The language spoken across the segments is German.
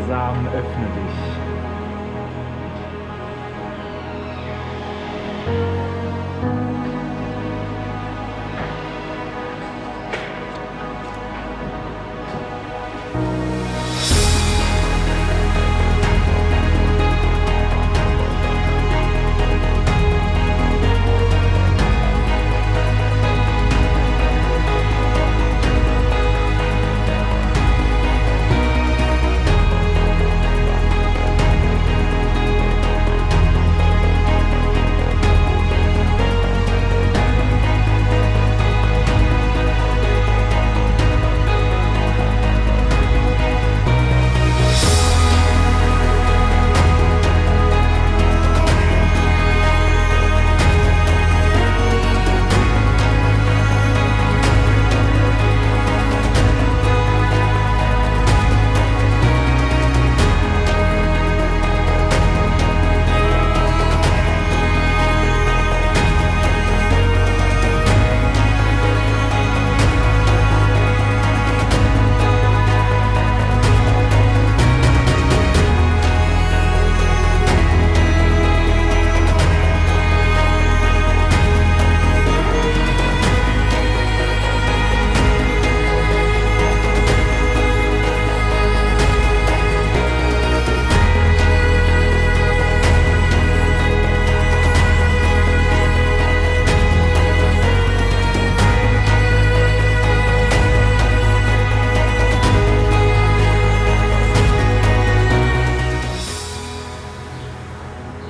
Sesam, öffne dich.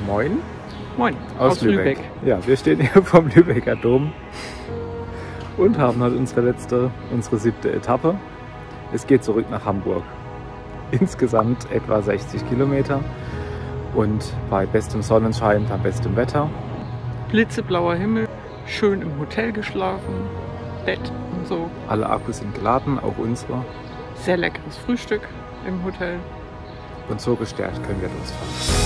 Moin. Moin, Aus Lübeck. Ja, wir stehen hier vom Lübecker Dom und haben heute unsere 7. Etappe. Es geht zurück nach Hamburg. Insgesamt etwa 60 Kilometer und bei bestem Sonnenschein, bei bestem Wetter. Blitzeblauer Himmel, schön im Hotel geschlafen, Bett und so. Alle Akkus sind geladen, auch unsere. Sehr leckeres Frühstück im Hotel. Und so gestärkt können wir losfahren.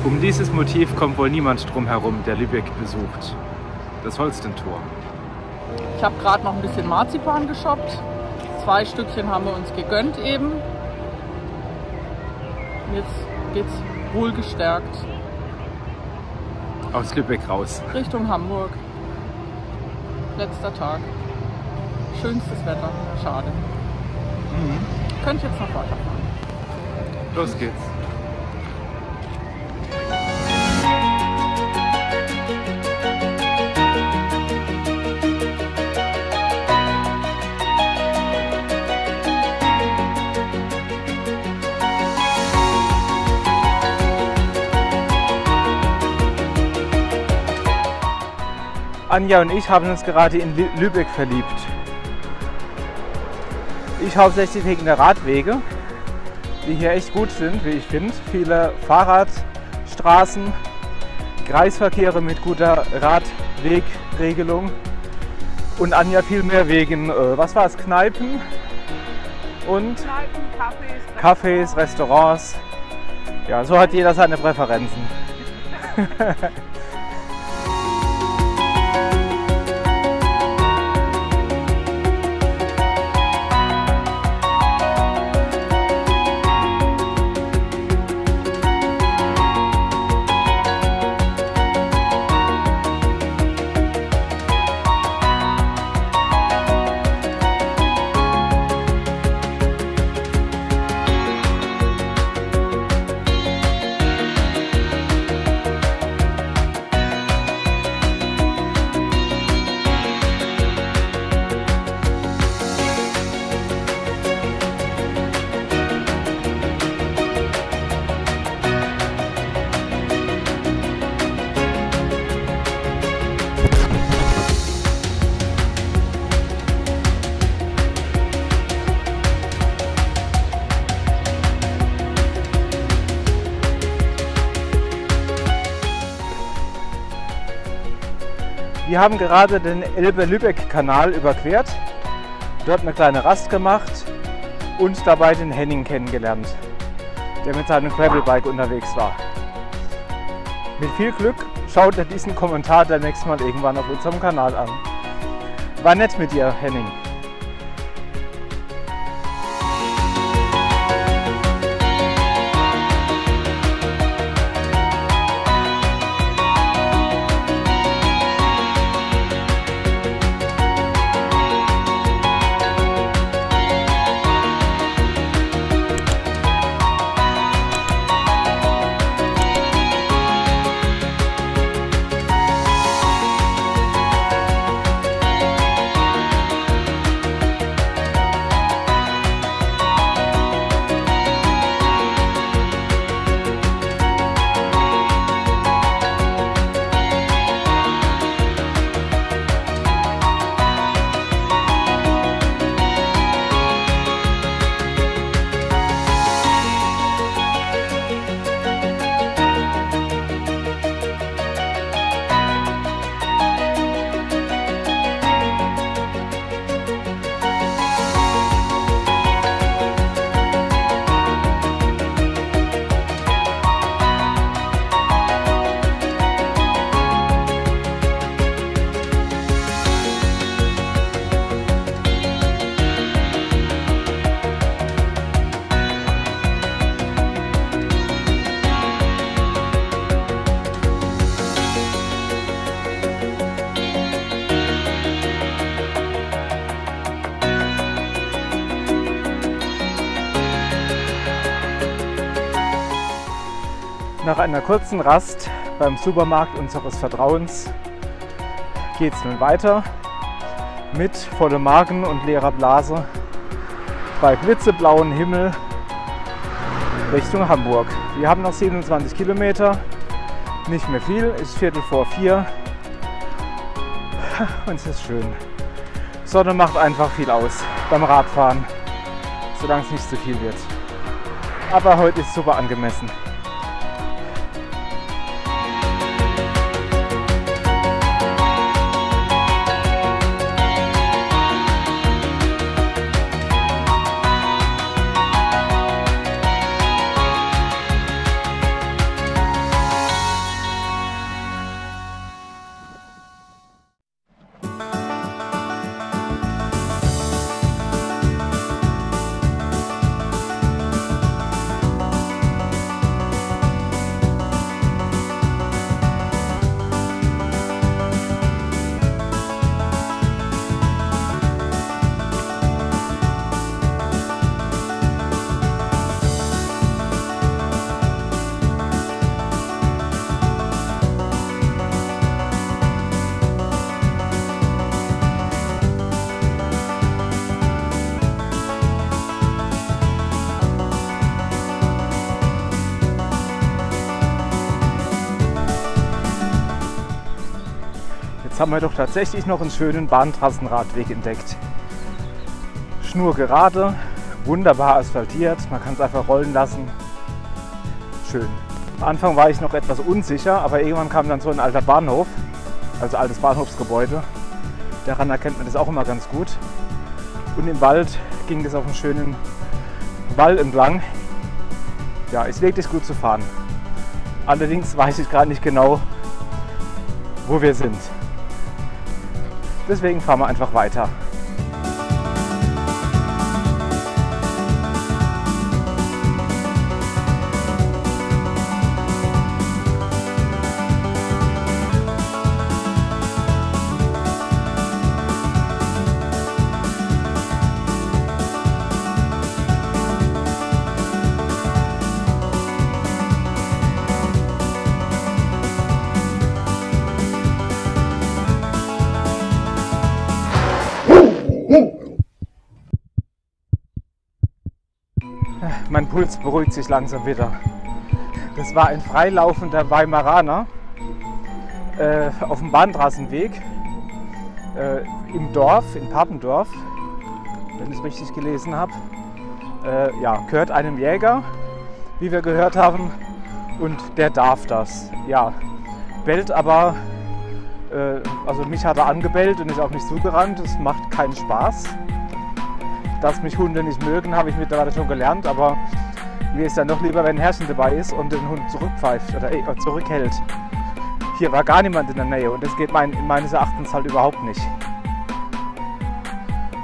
Um dieses Motiv kommt wohl niemand drum herum, der Lübeck besucht. Das Holstentor. Ich habe gerade noch ein bisschen Marzipan geshoppt. 2 Stückchen haben wir uns gegönnt eben. Jetzt geht's wohlgestärkt Aus Lübeck raus. Richtung Hamburg. Letzter Tag. Schönstes Wetter. Schade. Könnt jetzt noch weiterfahren. Los geht's. Anja und ich haben uns gerade in Lübeck verliebt. Ich hauptsächlich wegen der Radwege, die hier echt gut sind, wie ich finde. Viele Fahrradstraßen, Kreisverkehre mit guter Radwegregelung. Und Anja viel mehr wegen, was war es, Kneipen und Cafés, Restaurants. Ja, so hat jeder seine Präferenzen. Wir haben gerade den Elbe-Lübeck-Kanal überquert, dort eine kleine Rast gemacht und dabei den Henning kennengelernt, der mit seinem Gravelbike unterwegs war. Mit viel Glück schaut er diesen Kommentar dann nächstes Mal irgendwann auf unserem Kanal an. War nett mit dir, Henning. Nach einer kurzen Rast beim Supermarkt unseres Vertrauens geht es nun weiter mit vollem Magen und leerer Blase bei blitzeblauen Himmel Richtung Hamburg. Wir haben noch 27 Kilometer, nicht mehr viel, ist 3:45 und es ist schön. Sonne macht einfach viel aus beim Radfahren, solange es nicht zu viel wird. Aber heute ist super angemessen. Jetzt haben wir doch tatsächlich noch einen schönen Bahntrassenradweg entdeckt. Schnurgerade, wunderbar asphaltiert, man kann es einfach rollen lassen. Schön. Am Anfang war ich noch etwas unsicher, aber irgendwann kam dann so ein alter Bahnhof, also altes Bahnhofsgebäude. Daran erkennt man das auch immer ganz gut. Und im Wald ging es auf einen schönen Wall entlang. Ja, ist wirklich gut zu fahren. Allerdings weiß ich gerade nicht genau, wo wir sind. Deswegen fahren wir einfach weiter. Mein Puls beruhigt sich langsam wieder. Das war ein freilaufender Weimaraner auf dem Bahntrassenweg im Dorf, in Papendorf, wenn ich es richtig gelesen habe. Ja, gehört einem Jäger, wie wir gehört haben, und der darf das. Ja, bellt aber Also mich hat er angebellt und ist auf mich zugerannt. Das macht keinen Spaß. Dass mich Hunde nicht mögen, habe ich mittlerweile schon gelernt, aber mir ist ja noch lieber, wenn ein Herrchen dabei ist und den Hund zurückpfeift oder zurückhält. Hier war gar niemand in der Nähe und das geht meines Erachtens halt überhaupt nicht.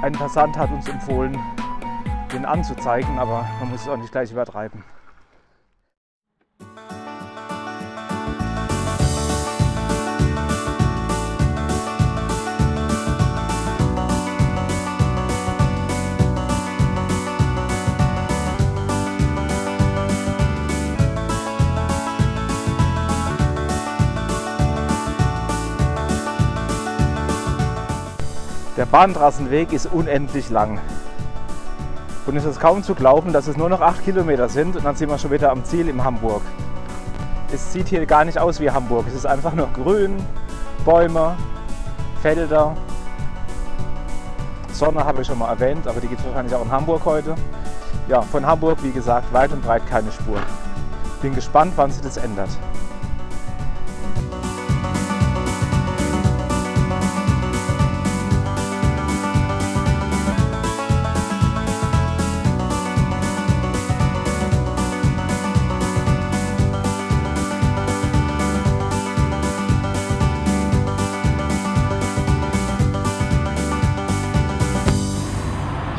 Ein Passant hat uns empfohlen, den anzuzeigen, aber man muss es auch nicht gleich übertreiben. Der Bahntrassenweg ist unendlich lang. Und es ist kaum zu glauben, dass es nur noch 8 Kilometer sind und dann sind wir schon wieder am Ziel in Hamburg. Es sieht hier gar nicht aus wie Hamburg. Es ist einfach nur grün, Bäume, Felder. Sonne habe ich schon mal erwähnt, aber die gibt es wahrscheinlich auch in Hamburg heute. Ja, von Hamburg, wie gesagt, weit und breit keine Spur. Bin gespannt, wann sich das ändert.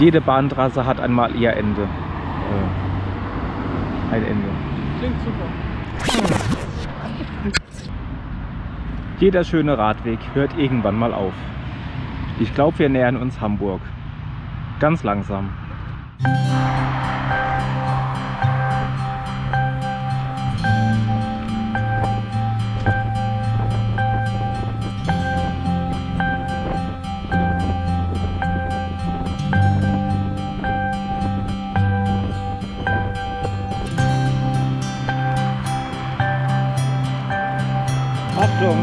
Jede Bahntrasse hat einmal ihr Ende. Ein Ende. Klingt super. Jeder schöne Radweg hört irgendwann mal auf. Ich glaube, wir nähern uns Hamburg. Ganz langsam. Achtung!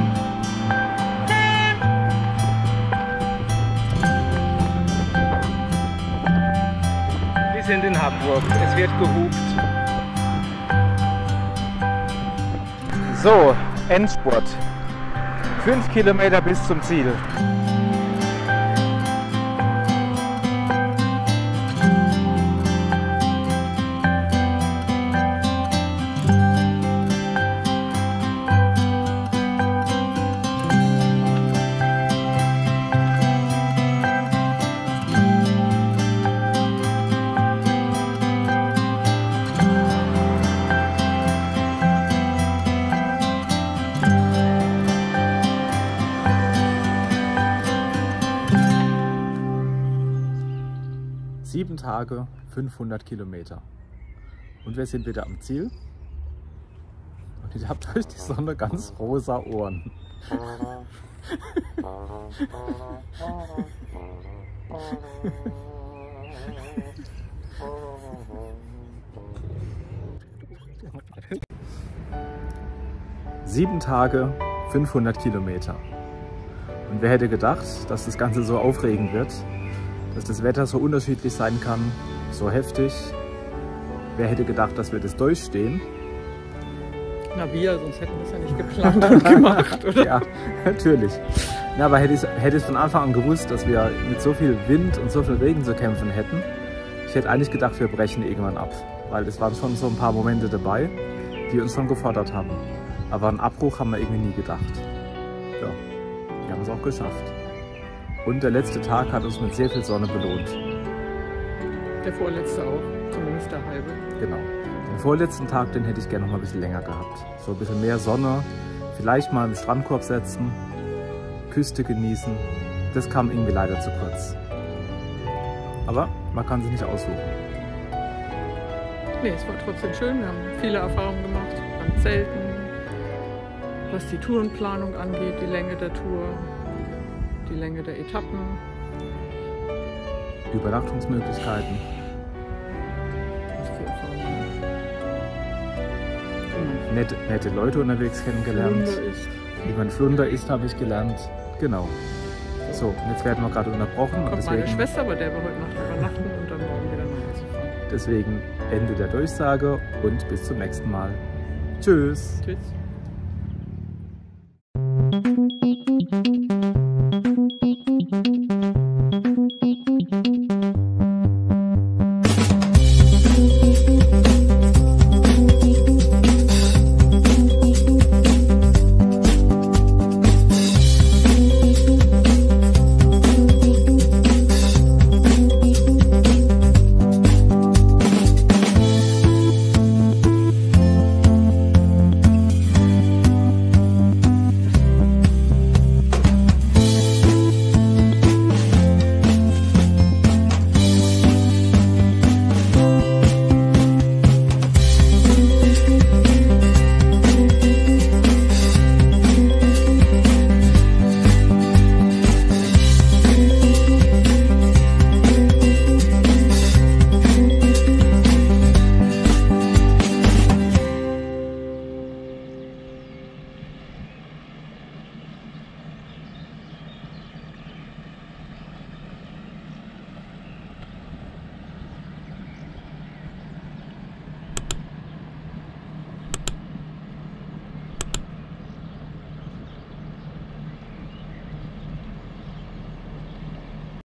Wir sind in Hamburg. Es wird gehupt. So, Endspurt. 5 Kilometer bis zum Ziel. Sieben Tage, 500 Kilometer. Und wir sind wieder am Ziel. Und ihr habt durch die Sonne ganz rosa Ohren. Sieben Tage, 500 Kilometer. Und wer hätte gedacht, dass das Ganze so aufregend wird? Dass das Wetter so unterschiedlich sein kann, so heftig. Wer hätte gedacht, dass wir das durchstehen? Na wir, sonst hätten wir es ja nicht geplant und gemacht, oder? Ja, natürlich. Ja, aber hätte ich von Anfang an gewusst, dass wir mit so viel Wind und so viel Regen zu kämpfen hätten. Ich hätte eigentlich gedacht, wir brechen irgendwann ab. Weil es waren schon so ein paar Momente dabei, die uns schon gefordert haben. Aber einen Abbruch haben wir irgendwie nie gedacht. Ja, wir haben es auch geschafft. Und der letzte Tag hat uns mit sehr viel Sonne belohnt. Der vorletzte auch, zumindest der halbe. Genau. Den vorletzten Tag, den hätte ich gerne noch mal ein bisschen länger gehabt. So ein bisschen mehr Sonne, vielleicht mal im Strandkorb setzen, Küste genießen. Das kam irgendwie leider zu kurz. Aber man kann sich nicht aussuchen. Nee, es war trotzdem schön. Wir haben viele Erfahrungen gemacht beim Zelten, was die Tourenplanung angeht, die Länge der Tour, die Länge der Etappen. Übernachtungsmöglichkeiten. Was für Erfahrungen. Nette Leute unterwegs kennengelernt. Wie man Flunder isst, habe ich gelernt. Genau. So, und jetzt werden wir gerade unterbrochen. Kommt deswegen, meine Schwester, bei der wir heute Nacht übernachten und dann morgen wieder nach Hause fahren. Deswegen Ende der Durchsage und bis zum nächsten Mal. Tschüss. Tschüss.